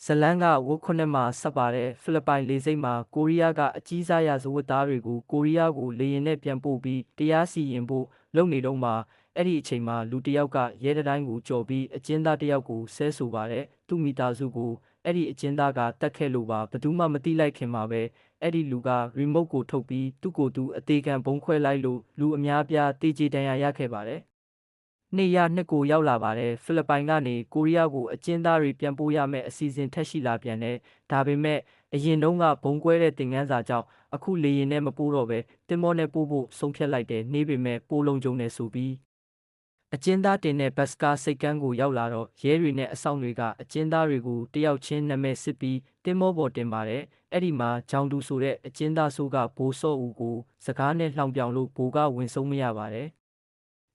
ဇလန်းကဝတ်ခုနှစ်မှာဆက်ပါတယ်ဖိလစ်ပိုင်လေဆိပ်မှာကိုရီးယားကအကြီးစားရာဇဝတ်သားတွေကိုကိုရီးယားကိုလေယာဉ်နဲ့ပြန်ပို့ပြီးတရားစီရင်ဖို့လုပ်နေတော့မှအဲ့ဒီအချိန်မှာလူတစ်ယောက်ကရဲတတိုင်းကိုကြော်ပြီးအကျဉ်းသားတစ်ယောက်ကိုဆဲဆိုပါတယ်သူ့မိသားစုကိုအဲ့ဒီအကျဉ်းသားကတတ်ခဲ့လို့ပါဘယ်သူမှမသိလိုက်ခင်မှာပဲအဲ့ဒီလူကရီမုတ်ကိုထုတ်ပြီးသူ့ကိုယ်သူအသေးခံဘုံခွဲလိုက်လို့လူအများပြားတေးကြေဒဏ်ရာရခဲ့ပါတယ်နှစ်ကိုရောက်လာပါတယ်ဖိလစ်ပိုင်ကနေကိုရီးယားကိုအကျဉ်းသားတွေပြန်ပို့ရမယ့်အစီအစဉ်ထက်ရှိလာပြန်တယ်ဒါပေမဲ့အရင်တုန်းကဘုံကွဲတဲ့သင်ခန်းစာကြောင့်အခုလေရင်နဲ့မပို့တော့ပဲတင်မောနဲ့ပို့ဖို့ဆုံးဖြတ်လိုက်တယ်နေပေမဲ့ပိုးလုံးကျုံနေဆိုပြီးအကျဉ်းသားတင်တဲ့ဘတ်စကားစိတ်ကမ်းကိုရောက်လာတော့ရဲတွေနဲ့အဆောင်တွေကအကျဉ်းသားတွေကိုတယောက်ချင်းနာမည်စစ်ပြီးတင်မောပေါ်တင်ပါတယ်အဲ့ဒီမှာဂျောင်တူဆိုတဲ့အကျဉ်းသားဆိုးကဘိုးစော့ဦးကိုစကားနဲ့လှောင်ပြောင်လို့ဘိုးကဝင်ဆုံးမရပါတယ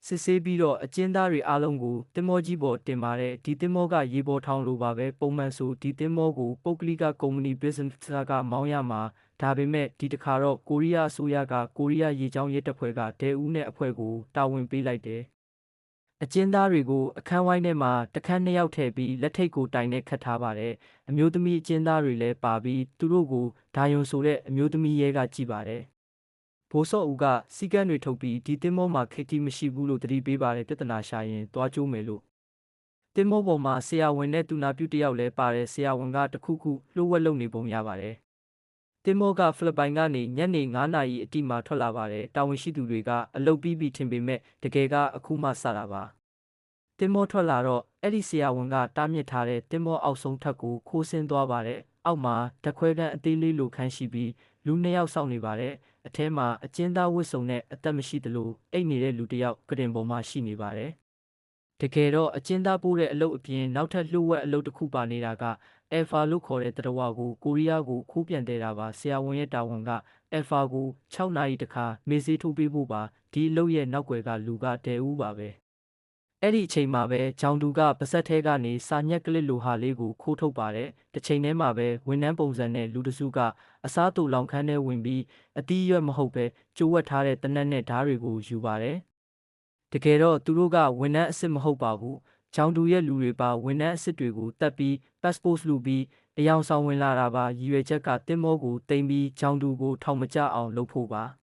်စစ်ဆေးပြီးတော့အကျဉ်းသားတွေအားလုံးကိုတင်မောကြီးပေါ်တင်ပါတယ်ဒီတင်မောကရေပေါ်ထောင်လိုပါပဲပုံမှန်ဆိုဒီတင်မောကိုပုဂ္ဂလိကကုမ္ပဏီ business ကမောင်းရမှာဒါပေမဲ့ဒီတစ်ခါတော့ကိုရီးယားအစိုးရကကိုရီးယားရေကြောင်းရဲတပ်ဖွဲ့ကဒဲဦးနဲ့အဖွဲ့ကိုတာဝန်ပေးလိုက်တယ်အကျဉ်းသားတွေကိုအခန်းဝိုင်းထဲမှာတခန်းနှစ်ယောက်ထည့်ပြီးလက်ထိတ်ကိုတိုင်နဲ့ခတ်ထားပါတယ်အမျိုးသမီးအကျဉ်းသားတွေလည်းပါပြီးသူတို့ကိုဒါယွန်ဆိုတဲ့အမျိုးသမီးရဲကကြည့်ပါတယ်ဘိုးစော့ဦးကစီကန်းတွေထုတ်ပြီးဒီတင်မောမှာခိတီမရှိဘူးလို့တတိပေးပါတယ်ပြဿနာရှာရင်တွားကျိုးမယ်လို့တင်မောပေါ်မှာဆရာဝန်နဲ့တူနာပြုတယောက်လည်းပါတယ်ဆရာဝန်ကတခုခုလှုပ်ဝက်လုပ်နေပုံရပါတယ်တင်မောကဖိလစ်ပိုင်ကနေညနေ9နာရီအတိမှာထွက်လာပါတယ်တာဝန်ရှိသူတွေကအလုပ်ပြီးပြီထင်ပေမဲ့တကယ်ကအခုမှစတာပါတင်မောထွက်လာတော့အဲ့ဒီဆရာဝန်ကတားမြစ်ထားတဲ့တင်မောအောက်ဆုံးထပ်ကိုခိုးဆင်းသွားပါတယ်အောက်မှာဓခွဲတန်းအသေးလေးလိုခန်းရှိပြီးလူ2ယောက်စောင့်နေပါတယ်အထဲမှာအကျဉ်းသားဝတ်စုံနဲ့အသက်မရှိသလိုအိတ်နေတဲ့လူတစ်ယောက်ကတင်ပေါ်မှာရှိနေပါတယ်တကယ်တော့အကျဉ်းသားပိုးတဲ့အလုပ်အပြင်နောက်ထပ်လှုပ်ဝက်အလုပ်တစ်ခုပါနေတာကအယ်ဖာလို့ခေါ်တဲ့တရဝကိုကိုရီးယားကိုခိုးပြန်တဲ့တာပါဆရာဝန်ရဲ့တာဝန်ကအယ်ဖာကို6နာရီတခါမေးစေးထိုးပေးဖို့ပါဒီအလုပ်ရဲ့နောက်ွယ်ကလူကဒဲဦးပါပဲအဲ့ဒီအချိန်မှာပဲဂျောင်တူကပါဇက်ထဲကနေစာညက်ကလစ်လိုဟာလေးကိုခိုးထုတ်ပါတယ်တစ်ချိန်တည်းမှာပဲဝန်ထမ်းပုံစံနဲ့လူတစုကအစားတူလောင်ခန်းထဲဝင်ပြီးအတီးရွက်မဟုတ်ပဲကျိုးဝက်ထားတဲ့တနက်နဲ့ဓားတွေကိုယူပါတယ်တကယ်တော့သူတို့ကဝန်ထမ်းအစ်စ်မဟုတ်ပါဘူးဂျောင်တူရဲ့လူတွေပါဝန်ထမ်းအစ်စ်တွေကိုတတ်ပြီး passport လူပြီးအယောင်ဆောင်ဝင်လာတာပါရည်ရွယ်ချက်ကတင်မောကိုတင်ပြီးဂျောင်တူကိုထောင်မကျအောင်လုပ်ဖို့ပါ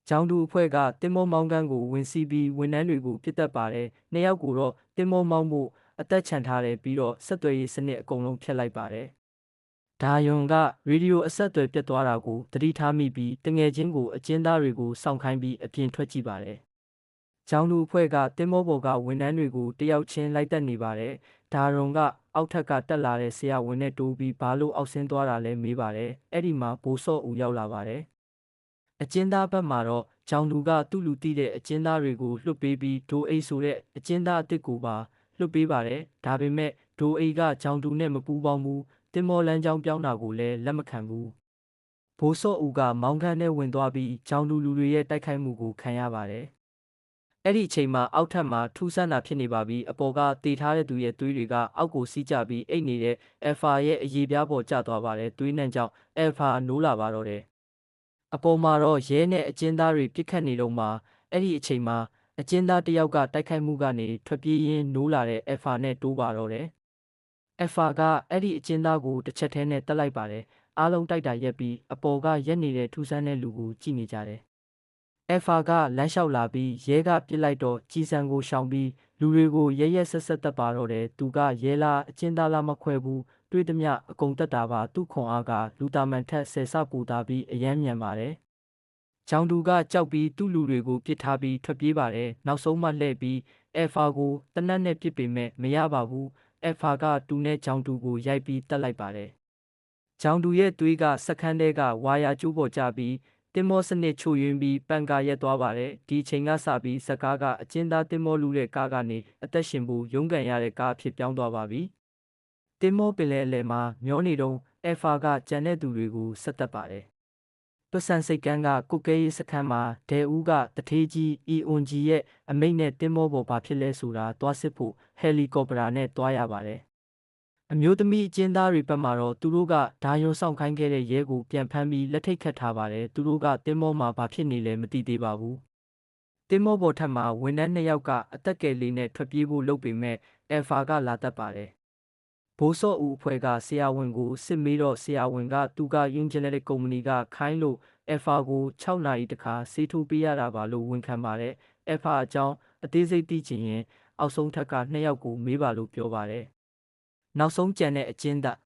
ဂျောင်တူအဖွဲ့ကတင်မောမောင်းကန်းကိုဝင်စီးပြီးဝန်ထမ်းတွေကိုပြစ်တက်ပါတယ်နှစ်ယောက်ကိုတော့တင်မောမောင်းဖို့အသက်ချန်ထားတယ်ပြီးတော့ဆက်သွယ်ရေးစနစ်အကုန်လုံးဖျက်လိုက်ပါတယ်ဒါယွန်ကရေဒီယိုအဆက်အသွယ်ပြတ်သွားတာကိုသတိထားမိပြီးတငယ်ချင်းကိုအကျဉ်းသားတွေကိုစောင့်ခိုင်းပြီးအပြင်ထွက်ကြည့်ပါတယ်ဂျောင်လူအဖွဲ့ကတင်မောပေါ်ကဝန်ထမ်းတွေကိုတယောက်ချင်းလိုက်တက်နေပါတယ်ဒါရုံကအောက်ထက်ကတက်လာတဲ့ဆရာဝန်နဲ့တိုးပြီးဘာလို့အောက်ဆင်းသွားတာလဲမေးပါတယ်အဲ့ဒီမှာဘိုးစော့ဦးရောက်လာပါတယ်အကျဉ်းသားဘက်မှာတော့ဂျောင်လူကသူ့လူတီးတဲ့အကျဉ်းသားတွေကိုလွှတ်ပေးပြီးဒိုအိတ်ဆိုတဲ့အကျဉ်းသားအစ်စ်ကိုပါလွှတ်ပေးပါတယ်ဒါပေမဲ့ဒိုအိတ်ကဂျောင်တူနဲ့မပူးပေါင်းဘူးတင်မောလန်းချောင်းပြောင်းတာကိုလည်းလက်မခံဘူးဘိုးစော့ဦးကမောင်းခန်းထဲဝင်သွားပြီးဂျောင်လူတွေရဲ့တိုက်ခိုက်မှုကိုခံရပါတယ်အဲ့ဒီအချိန်မှာအောက်ထပ်မှာထူးဆန်းတာဖြစ်နေပါပြီအပေါ်ကတေထားတဲ့သူရဲ့သွေးတွေကအောက်ကိုစီးကျပြီးအိတ်နေတဲ့အယ်ဖာရဲ့အရေးပြားပေါ်ကျသွားပါတယ်သွေးနှံကြောင့်အယ်ဖာနိုးလာပါတော့တယ်အပေါ်မှာတော့ရဲနဲ့အကျဉ်းသားတွေပြစ်ခတ်နေတော့မှအဲ့ဒီအချိန်မှာအကျဉ်းသားတစ်ယောက်ကတိုက်ခိုက်မှုကနေထွက်ပြေးရင်းနိုးလာတဲ့အယ်ဖာနဲ့တိုးပါတော့တယ်အယ်ဖာကအဲ့ဒီအကျဉ်းသားကိုတစ်ချက်တည်းနဲ့တက်လိုက်ပါတယ်အားလုံးတိုက်တာရက်ပြီးအပေါ်ကရက်နေတဲ့ထူးဆန်းတဲ့လူကိုကြည့်နေကြတယ်အယ်ဖာကလမ်းလျှောက်လာပြီးရဲကပြစ်လိုက်တော့ကြီးစံကိုရှောင်ပြီးလူတွေကိုရဲရဲဆက်ဆက်တက်ပါတော့တယ်သူကရဲလားအကျဉ်းသားလားမခွဲဘူးတွေးသမျှအကုန်တက်တာပါသူ့ခွန်အားကလူတာမန်ထက်ဆယ်ဆပူတာပြီးအယမ်းမြန်ပါတယ်ဂျောင်တူကကြောက်ပြီးသူ့လူတွေကိုပြစ်ထားပြီးထွက်ပြေးပါတယ်နောက်ဆုံးမှလှည့်ပြီးအယ်ဖာကိုတနတ်နဲ့ပြစ်ပေမဲ့မရပါဘူးအယ်ဖာကတူနဲ့ဂျောင်တူကိုရိုက်ပြီးတက်လိုက်ပါတယ်ဂျောင်တူရဲ့သွေးကစက္ကန့်ထဲကဝါယာကျိုးပေါ်ကျပြီးတင်မောစနစ်ချို့ယွင်းပြီးပန်ကာရက်သွားပါတယ်ဒီအချိန်ကစပြီးဇကားကအကျဉ်းသားတင်မောလူတဲ့ကားကနေအသက်ရှင်ဖို့ရုန်းကန်ရတဲ့ကားအဖြစ်ပြောင်းသွားပါပြီတင်မောပင်လယ်အလယ်မှာမျောနေတုန်းအယ်ဖာကကြံတဲ့သူတွေကိုဆက်တက်ပါတယ်တွဆန်စိတ်ကန်းကကုတ်ကဲရေးစခန်းမှာဒဲဦးကတထေးကြီးအီအွန်ဂျီရဲ့အမိတ်နဲ့တင်မောပေါ်ဘာဖြစ်လဲဆိုတာသွားစစ်ဖို့ဟယ်လီကော်ပတာနဲ့တွားရပါတယ်အမျိုးသမီးအကျဉ်းသားတွေဘက်မှာတော့သူတို့ကဒါယွန်ဆောင်ခိုင်းခဲ့တဲ့ရဲကိုပြန်ဖမ်းပြီးလက်ထိတ်ခတ်ထားပါတယ်သူတို့ကတင်မောမှာဘာဖြစ်နေလဲမသိသေးပါဘူးတင်မောပေါ်ထပ်မှာဝန်ထမ်း2ယောက်ကအသက်ကယ်လေးနဲ့ထွက်ပြေးဖို့လုပ်ပေမဲ့အယ်ဖာကလာတတ်ပါတယ် ဘိုးစောဦးအဖွဲ့ကဆရာဝန်ကိုစစ်မေးတော့ဆရာဝန်ကသူက Ungenetic ကုမ္ပဏီကခိုင်းလို့ Alpha ကို6နာရီတခါဆေးထိုးပေးရတာပါလို့ဝန်ခံပါတယ်။ Alpha အကြောင်းအသေးစိတ်သိချင်ရင်အောက်ဆုံးထပ်က2ယောက်ကိုမေးပါလို့ပြောပါတယ်။နောက်ဆုံးကြံတဲ့အကျဉ်းသက်